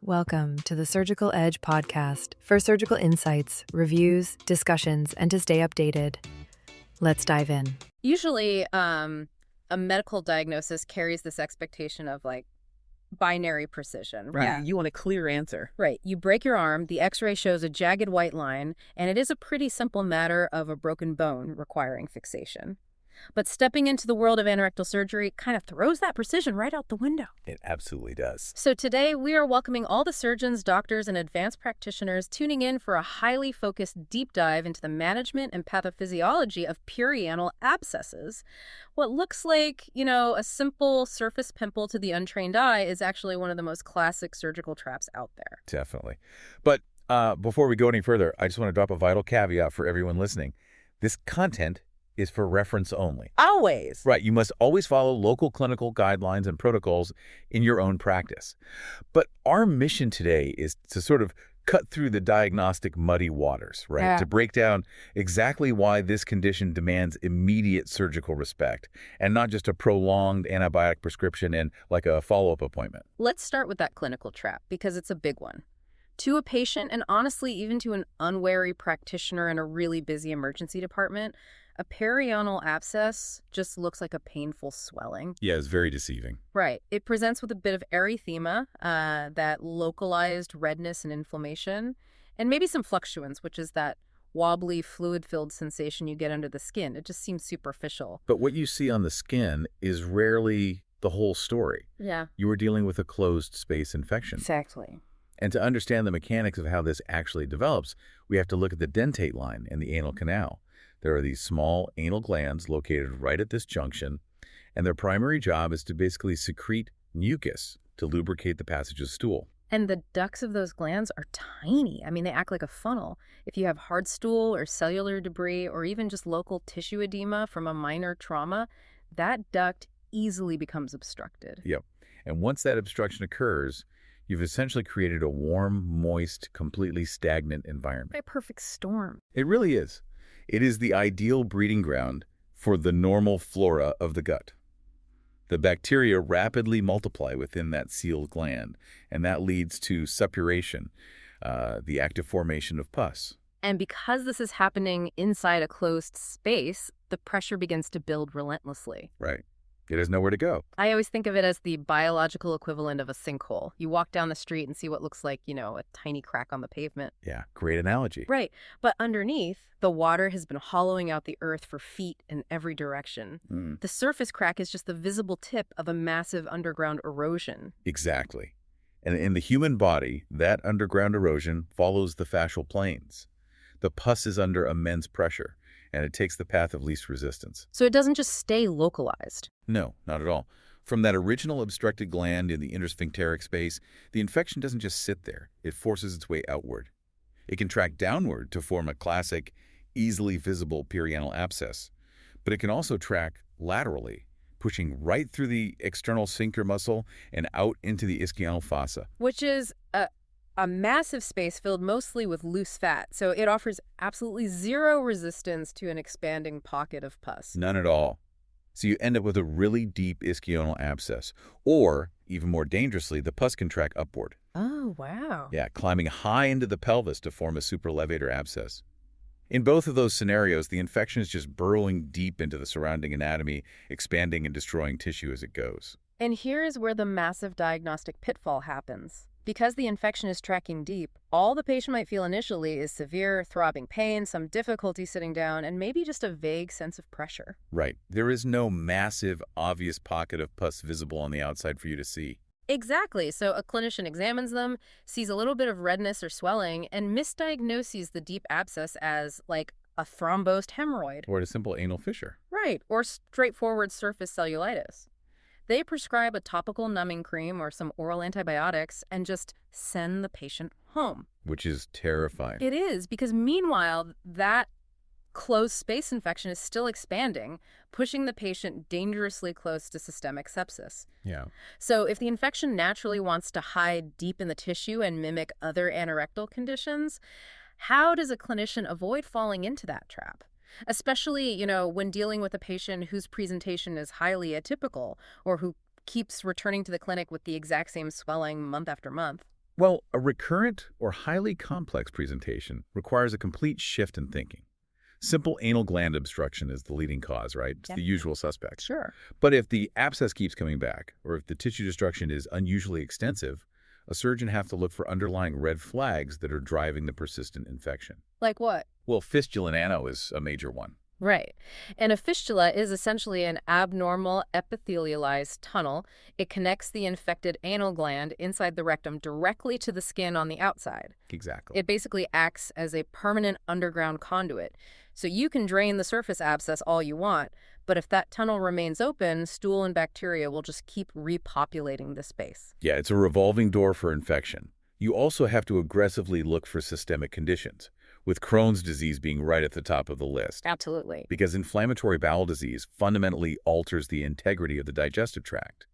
Welcome to the Surgical Edge podcast for surgical insights, reviews, discussions, and to stay updated. Let's dive in. Usually, a medical diagnosis carries this expectation of binary precision. Right. Yeah. You want a clear answer. Right. You break your arm, the x-ray shows a jagged white line, and it is a pretty simple matter of a broken bone requiring fixation. But stepping into the world of anorectal surgery kind of throws that precision right out the window. It absolutely does. So today, we are welcoming all the surgeons, doctors, and advanced practitioners tuning in for a highly focused deep dive into the management and pathophysiology of perianal abscesses. What looks like, a simple surface pimple to the untrained eye is actually one of the most classic surgical traps out there. Definitely. But before we go any further, I just want to drop a vital caveat for everyone listening. This content is for reference only. Always. Right. You must always follow local clinical guidelines and protocols in your own practice. But our mission today is to sort of cut through the diagnostic muddy waters, right? Yeah. To break down exactly why this condition demands immediate surgical respect and not just a prolonged antibiotic prescription and like a follow-up appointment. Let's start with that clinical trap because it's a big one. To a patient, and honestly, even to an unwary practitioner in a really busy emergency department, a perianal abscess just looks like a painful swelling. Yeah, it's very deceiving. Right. It presents with a bit of erythema, that localized redness and inflammation, and maybe some fluctuance, which is that wobbly, fluid-filled sensation you get under the skin. It just seems superficial. But what you see on the skin is rarely the whole story. Yeah. You are dealing with a closed space infection. Exactly. And to understand the mechanics of how this actually develops, we have to look at the dentate line and the anal canal. There are these small anal glands located right at this junction, and their primary job is to basically secrete mucus to lubricate the passage of stool. And the ducts of those glands are tiny. I mean, they act like a funnel. If you have hard stool or cellular debris or even just local tissue edema from a minor trauma, that duct easily becomes obstructed. Yep. And once that obstruction occurs, you've essentially created a warm, moist, completely stagnant environment. A perfect storm. It really is. It is the ideal breeding ground for the normal flora of the gut. The bacteria rapidly multiply within that sealed gland, and that leads to suppuration, the active formation of pus. And because this is happening inside a closed space, the pressure begins to build relentlessly. Right. It has nowhere to go. I always think of it as the biological equivalent of a sinkhole. You walk down the street and see what looks like, a tiny crack on the pavement. Yeah, great analogy. Right. But underneath, the water has been hollowing out the earth for feet in every direction. The surface crack is just the visible tip of a massive underground erosion. Exactly. And in the human body, that underground erosion follows the fascial planes. The pus is under immense pressure, and it takes the path of least resistance. So it doesn't just stay localized. No, not at all. From that original obstructed gland in the intersphincteric space, the infection doesn't just sit there. It forces its way outward. It can track downward to form a classic, easily visible perianal abscess. But it can also track laterally, pushing right through the external sphincter muscle and out into the ischial fossa. Which is a massive space filled mostly with loose fat, so it offers absolutely zero resistance to an expanding pocket of pus. None at all. So you end up with a really deep ischial abscess. Or, even more dangerously, the pus can track upward. Oh, wow. Yeah, climbing high into the pelvis to form a supralevator abscess. In both of those scenarios, the infection is just burrowing deep into the surrounding anatomy, expanding and destroying tissue as it goes. And here is where the massive diagnostic pitfall happens. Because the infection is tracking deep, all the patient might feel initially is severe throbbing pain, some difficulty sitting down, and maybe just a vague sense of pressure. Right. There is no massive, obvious pocket of pus visible on the outside for you to see. Exactly. So a clinician examines them, sees a little bit of redness or swelling, and misdiagnoses the deep abscess as like a thrombosed hemorrhoid. Or a simple anal fissure. Right. Or straightforward surface cellulitis. They prescribe a topical numbing cream or some oral antibiotics and just send the patient home. Which is terrifying. It is, because meanwhile, that closed space infection is still expanding, pushing the patient dangerously close to systemic sepsis. Yeah. So if the infection naturally wants to hide deep in the tissue and mimic other anorectal conditions, how does a clinician avoid falling into that trap? Especially, when dealing with a patient whose presentation is highly atypical or who keeps returning to the clinic with the exact same swelling month after month. Well, a recurrent or highly complex presentation requires a complete shift in thinking. Simple anal gland obstruction is the leading cause, right? It's Yep. the usual suspect. Sure. But if the abscess keeps coming back, or if the tissue destruction is unusually extensive, a surgeon has to look for underlying red flags that are driving the persistent infection. Like what? Well, fistula in ano is a major one. Right. And a fistula is essentially an abnormal epithelialized tunnel. It connects the infected anal gland inside the rectum directly to the skin on the outside. Exactly. It basically acts as a permanent underground conduit. So you can drain the surface abscess all you want, but if that tunnel remains open, stool and bacteria will just keep repopulating the space. Yeah, it's a revolving door for infection. You also have to aggressively look for systemic conditions, with Crohn's disease being right at the top of the list. Absolutely. Because inflammatory bowel disease fundamentally alters the integrity of the digestive tract.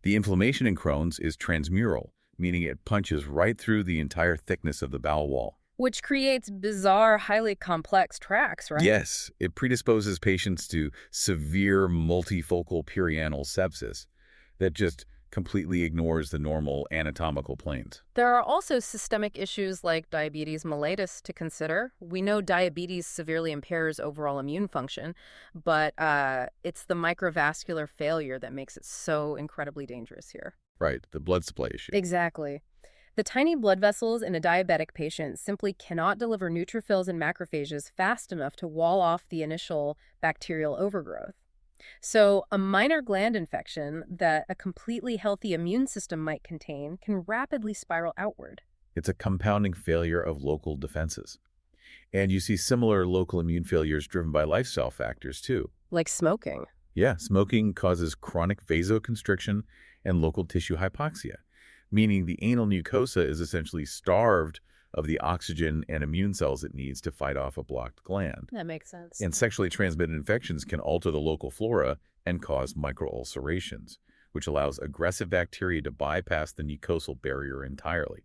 The inflammation in Crohn's is transmural, meaning it punches right through the entire thickness of the bowel wall. Which creates bizarre, highly complex tracts, right? Yes, it predisposes patients to severe multifocal perianal sepsis that just completely ignores the normal anatomical planes. There are also systemic issues like diabetes mellitus to consider. We know diabetes severely impairs overall immune function, but it's the microvascular failure that makes it so incredibly dangerous here. Right, the blood supply issue. Exactly. The tiny blood vessels in a diabetic patient simply cannot deliver neutrophils and macrophages fast enough to wall off the initial bacterial overgrowth. So a minor gland infection that a completely healthy immune system might contain can rapidly spiral outward. It's a compounding failure of local defenses. And you see similar local immune failures driven by lifestyle factors, too. Like smoking. Yeah, smoking causes chronic vasoconstriction and local tissue hypoxia, meaning the anal mucosa is essentially starved of the oxygen and immune cells it needs to fight off a blocked gland. That makes sense. And sexually transmitted infections can alter the local flora and cause microulcerations, which allows aggressive bacteria to bypass the mucosal barrier entirely.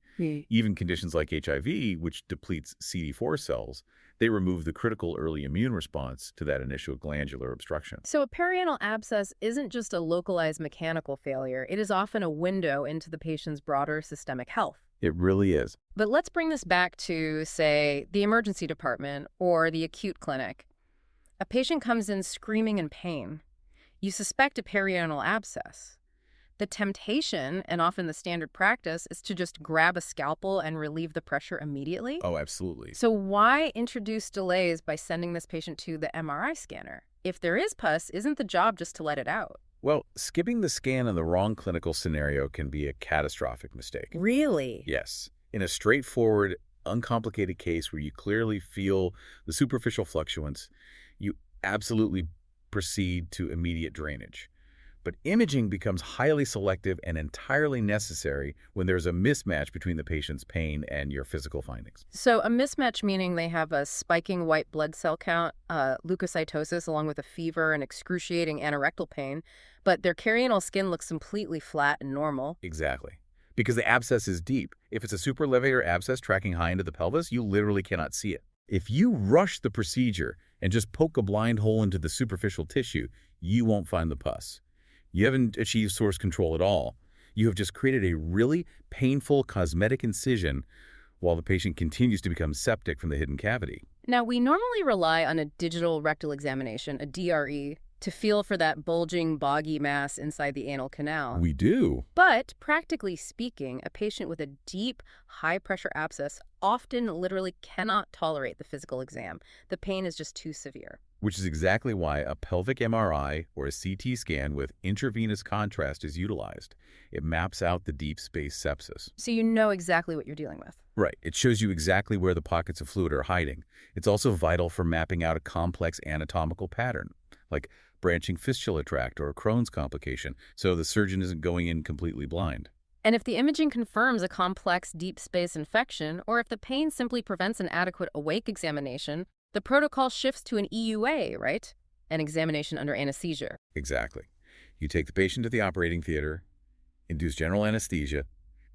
Even conditions like HIV, which depletes CD4 cells, they remove the critical early immune response to that initial glandular obstruction. So a perianal abscess isn't just a localized mechanical failure. It is often a window into the patient's broader systemic health. It really is. But let's bring this back to, say, the emergency department or the acute clinic. A patient comes in screaming in pain. You suspect a perianal abscess. The temptation, and often the standard practice, is to just grab a scalpel and relieve the pressure immediately. Oh, absolutely. So why introduce delays by sending this patient to the MRI scanner? If there is pus, isn't the job just to let it out? Well, skipping the scan in the wrong clinical scenario can be a catastrophic mistake. Really? Yes. In a straightforward, uncomplicated case where you clearly feel the superficial fluctuance, you absolutely proceed to immediate drainage. But imaging becomes highly selective and entirely necessary when there's a mismatch between the patient's pain and your physical findings. So a mismatch meaning they have a spiking white blood cell count, leukocytosis, along with a fever and excruciating anorectal pain, but their perianal skin looks completely flat and normal. Exactly. Because the abscess is deep. If it's a supralevator abscess tracking high into the pelvis, you literally cannot see it. If you rush the procedure and just poke a blind hole into the superficial tissue, you won't find the pus. You haven't achieved source control at all. You have just created a really painful cosmetic incision while the patient continues to become septic from the hidden cavity. Now, we normally rely on a digital rectal examination, a DRE, to feel for that bulging, boggy mass inside the anal canal. We do. But practically speaking, a patient with a deep, high-pressure abscess often literally cannot tolerate the physical exam. The pain is just too severe. Which is exactly why a pelvic MRI or a CT scan with intravenous contrast is utilized. It maps out the deep space sepsis. So you know exactly what you're dealing with. Right. It shows you exactly where the pockets of fluid are hiding. It's also vital for mapping out a complex anatomical pattern, like branching fistula tract or a Crohn's complication, so the surgeon isn't going in completely blind. And if the imaging confirms a complex deep space infection, or if the pain simply prevents an adequate awake examination, the protocol shifts to an EUA, right? An examination under anesthesia. Exactly. You take the patient to the operating theater, induce general anesthesia,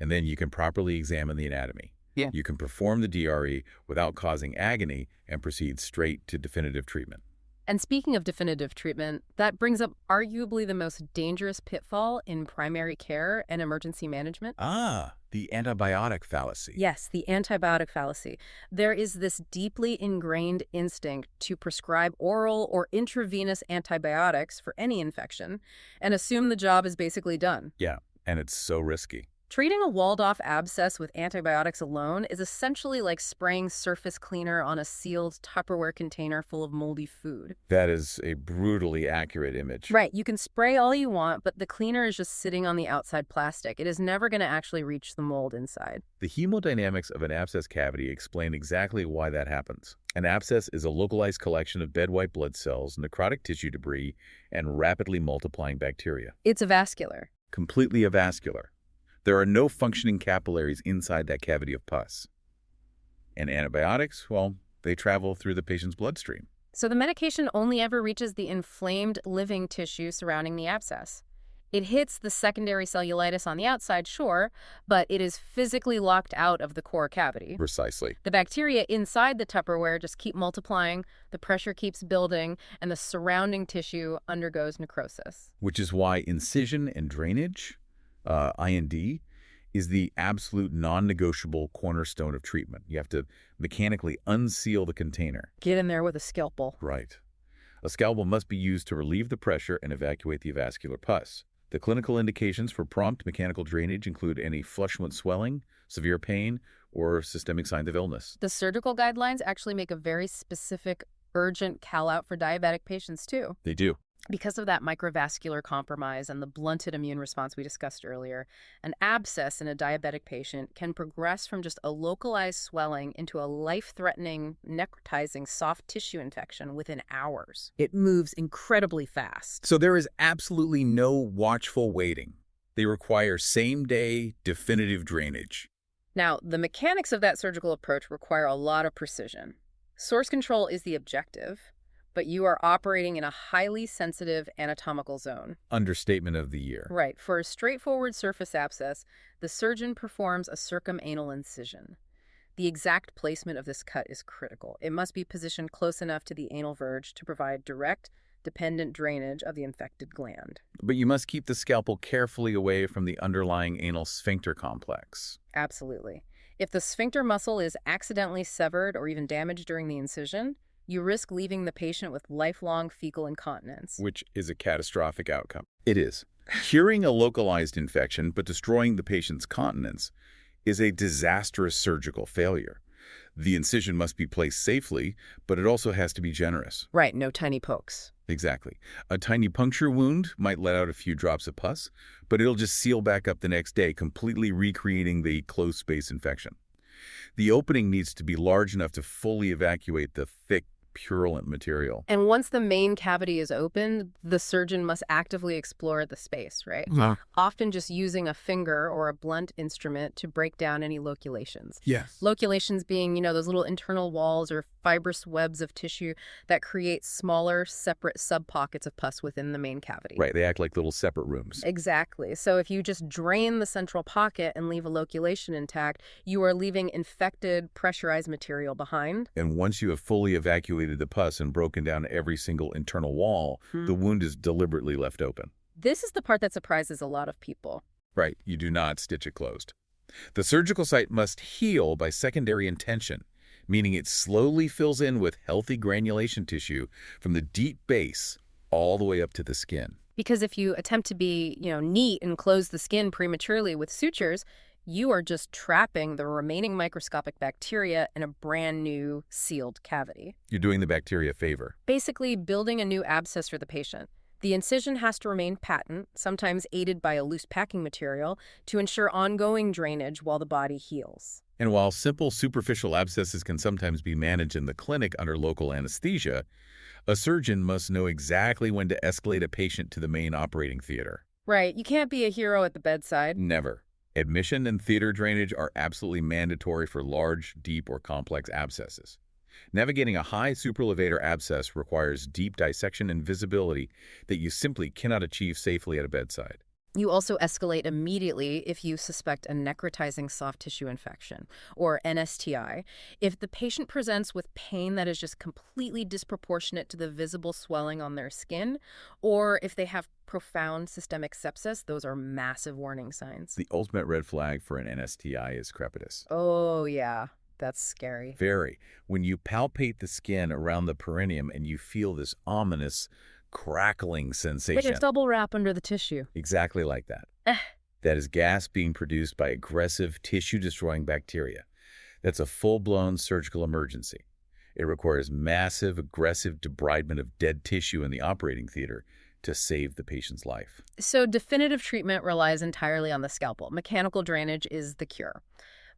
and then you can properly examine the anatomy. Yeah. You can perform the DRE without causing agony and proceed straight to definitive treatment. And speaking of definitive treatment, that brings up arguably the most dangerous pitfall in primary care and emergency management. Ah, The antibiotic fallacy. Yes, the antibiotic fallacy. There is this deeply ingrained instinct to prescribe oral or intravenous antibiotics for any infection and assume the job is basically done. Yeah, and it's so risky. Treating a walled-off abscess with antibiotics alone is essentially like spraying surface cleaner on a sealed Tupperware container full of moldy food. That is a brutally accurate image. Right, you can spray all you want, but the cleaner is just sitting on the outside plastic. It is never going to actually reach the mold inside. The hemodynamics of an abscess cavity explain exactly why that happens. An abscess is a localized collection of dead white blood cells, necrotic tissue debris, and rapidly multiplying bacteria. It's avascular. Completely avascular. There are no functioning capillaries inside that cavity of pus. And antibiotics, well, they travel through the patient's bloodstream. So the medication only ever reaches the inflamed living tissue surrounding the abscess. It hits the secondary cellulitis on the outside, sure, but it is physically locked out of the core cavity. Precisely. The bacteria inside the Tupperware just keep multiplying, the pressure keeps building, and the surrounding tissue undergoes necrosis. Which is why incision and drainage, IND, is the absolute non-negotiable cornerstone of treatment. You have to mechanically unseal the container. Get in there with a scalpel. Right. A scalpel must be used to relieve the pressure and evacuate the avascular pus. The clinical indications for prompt mechanical drainage include any flush wound swelling, severe pain, or systemic signs of illness. The surgical guidelines actually make a very specific, urgent call-out for diabetic patients, too. They do. Because of that microvascular compromise and the blunted immune response we discussed earlier, an abscess in a diabetic patient can progress from just a localized swelling into a life-threatening, necrotizing soft tissue infection within hours. It moves incredibly fast. So there is absolutely no watchful waiting. They require same-day, definitive drainage. Now, the mechanics of that surgical approach require a lot of precision. Source control is the objective, but you are operating in a highly sensitive anatomical zone. Understatement of the year. Right. For a straightforward surface abscess, the surgeon performs a circumanal incision. The exact placement of this cut is critical. It must be positioned close enough to the anal verge to provide direct, dependent drainage of the infected gland. But you must keep the scalpel carefully away from the underlying anal sphincter complex. Absolutely. If the sphincter muscle is accidentally severed or even damaged during the incision, you risk leaving the patient with lifelong fecal incontinence. Which is a catastrophic outcome. It is. Curing a localized infection but destroying the patient's continence is a disastrous surgical failure. The incision must be placed safely, but it also has to be generous. Right, no tiny pokes. Exactly. A tiny puncture wound might let out a few drops of pus, but it'll just seal back up the next day, completely recreating the closed space infection. The opening needs to be large enough to fully evacuate the thick, purulent material. And once the main cavity is opened, the surgeon must actively explore the space, right? Often just using a finger or a blunt instrument to break down any loculations. Yes. Loculations being, those little internal walls or fibrous webs of tissue that create smaller, separate sub-pockets of pus within the main cavity. Right, they act like little separate rooms. Exactly. So if you just drain the central pocket and leave a loculation intact, you are leaving infected, pressurized material behind. And once you have fully evacuated the pus and broken down every single internal wall, the wound is deliberately left open. This is the part that surprises a lot of people. Right, you do not stitch it closed. The surgical site must heal by secondary intention, meaning it slowly fills in with healthy granulation tissue from the deep base all the way up to the skin. Because if you attempt to be, neat and close the skin prematurely with sutures, you are just trapping the remaining microscopic bacteria in a brand new sealed cavity. You're doing the bacteria a favor. Basically building a new abscess for the patient. The incision has to remain patent, sometimes aided by a loose packing material, to ensure ongoing drainage while the body heals. And while simple superficial abscesses can sometimes be managed in the clinic under local anesthesia, a surgeon must know exactly when to escalate a patient to the main operating theater. Right. You can't be a hero at the bedside. Never. Admission and theater drainage are absolutely mandatory for large, deep, or complex abscesses. Navigating a high supralevator abscess requires deep dissection and visibility that you simply cannot achieve safely at a bedside. You also escalate immediately if you suspect a necrotizing soft tissue infection, or NSTI, if the patient presents with pain that is just completely disproportionate to the visible swelling on their skin, or if they have profound systemic sepsis. Those are massive warning signs. The ultimate red flag for an NSTI is crepitus. Oh, yeah. That's scary. Very. When you palpate the skin around the perineum and you feel this ominous crackling sensation. Like a double wrap under the tissue. Exactly like that. Eh. That is gas being produced by aggressive tissue-destroying bacteria. That's a full-blown surgical emergency. It requires massive, aggressive debridement of dead tissue in the operating theater to save the patient's life. So definitive treatment relies entirely on the scalpel. Mechanical drainage is the cure.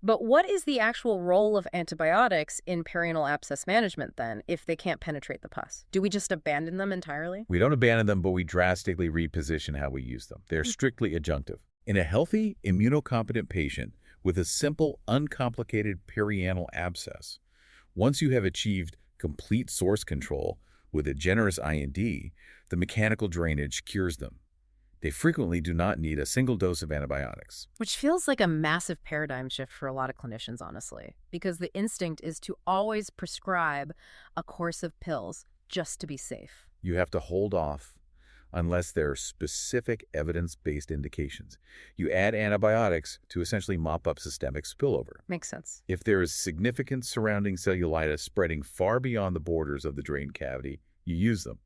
But what is the actual role of antibiotics in perianal abscess management then, if they can't penetrate the pus? Do we just abandon them entirely? We don't abandon them, but we drastically reposition how we use them. They're strictly adjunctive. In a healthy, immunocompetent patient with a simple, uncomplicated perianal abscess, once you have achieved complete source control with a generous IND, the mechanical drainage cures them. They frequently do not need a single dose of antibiotics. Which feels like a massive paradigm shift for a lot of clinicians, honestly, because the instinct is to always prescribe a course of pills just to be safe. You have to hold off unless there are specific evidence-based indications. You add antibiotics to essentially mop up systemic spillover. Makes sense. If there is significant surrounding cellulitis spreading far beyond the borders of the drain cavity, you use them.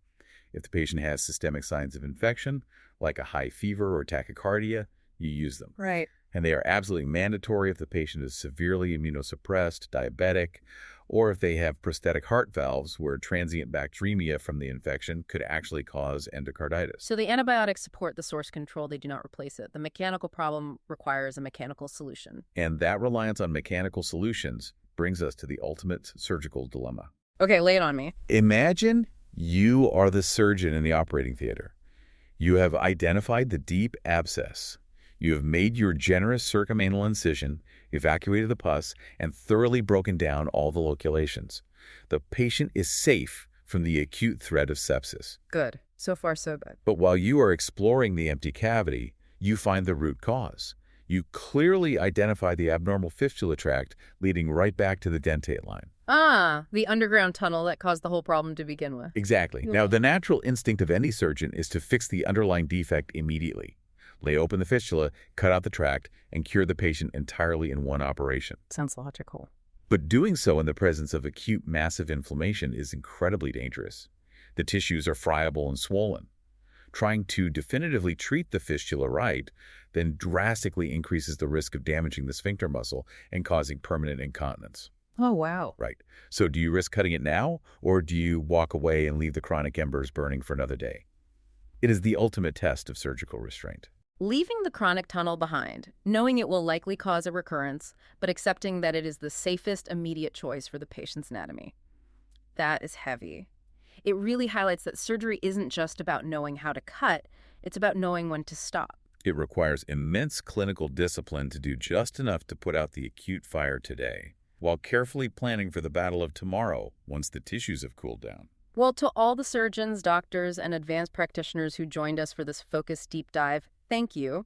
If the patient has systemic signs of infection, like a high fever or tachycardia, you use them. Right. And they are absolutely mandatory if the patient is severely immunosuppressed, diabetic, or if they have prosthetic heart valves where transient bacteremia from the infection could actually cause endocarditis. So the antibiotics support the source control, they do not replace it. The mechanical problem requires a mechanical solution. And that reliance on mechanical solutions brings us to the ultimate surgical dilemma. Okay, lay it on me. Imagine you are the surgeon in the operating theater. You have identified the deep abscess. You have made your generous circumanal incision, evacuated the pus, and thoroughly broken down all the loculations. The patient is safe from the acute threat of sepsis. Good. So far, so good. But while you are exploring the empty cavity, you find the root cause. You clearly identify the abnormal fistula tract leading right back to the dentate line. Ah, the underground tunnel that caused the whole problem to begin with. Exactly. Now, the natural instinct of any surgeon is to fix the underlying defect immediately. Lay open the fistula, cut out the tract, and cure the patient entirely in one operation. Sounds logical. But doing so in the presence of acute massive inflammation is incredibly dangerous. The tissues are friable and swollen. Trying to definitively treat the fistula right then drastically increases the risk of damaging the sphincter muscle and causing permanent incontinence. Oh, wow. Right. So do you risk cutting it now, or do you walk away and leave the chronic embers burning for another day? It is the ultimate test of surgical restraint. Leaving the chronic tunnel behind, knowing it will likely cause a recurrence, but accepting that it is the safest immediate choice for the patient's anatomy. That is heavy. It really highlights that surgery isn't just about knowing how to cut, it's about knowing when to stop. It requires immense clinical discipline to do just enough to put out the acute fire today, while carefully planning for the battle of tomorrow once the tissues have cooled down. Well, to all the surgeons, doctors, and advanced practitioners who joined us for this focused deep dive, thank you.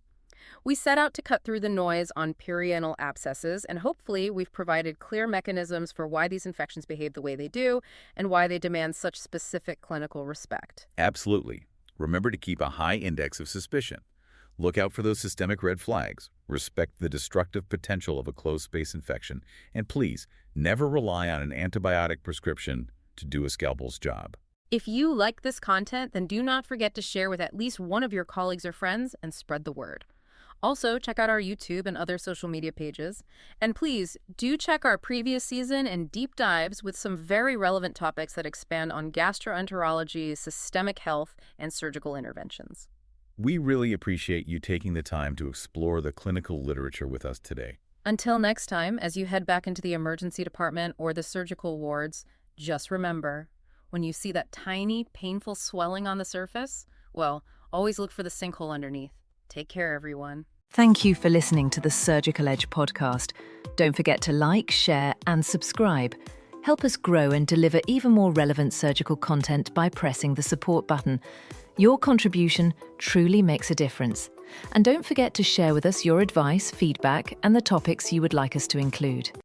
We set out to cut through the noise on perianal abscesses, and hopefully we've provided clear mechanisms for why these infections behave the way they do and why they demand such specific clinical respect. Absolutely. Remember to keep a high index of suspicion. Look out for those systemic red flags, respect the destructive potential of a closed-space infection, and please, never rely on an antibiotic prescription to do a scalpel's job. If you like this content, then do not forget to share with at least one of your colleagues or friends and spread the word. Also, check out our YouTube and other social media pages. And please, do check our previous season and deep dives with some very relevant topics that expand on gastroenterology, systemic health, and surgical interventions. We really appreciate you taking the time to explore the clinical literature with us today. Until next time, as you head back into the emergency department or the surgical wards, just remember, when you see that tiny, painful swelling on the surface, well, always look for the sinkhole underneath. Take care, everyone. Thank you for listening to the Surgical Edge podcast. Don't forget to like, share, and subscribe. Help us grow and deliver even more relevant surgical content by pressing the support button. Your contribution truly makes a difference. And don't forget to share with us your advice, feedback, and the topics you would like us to include.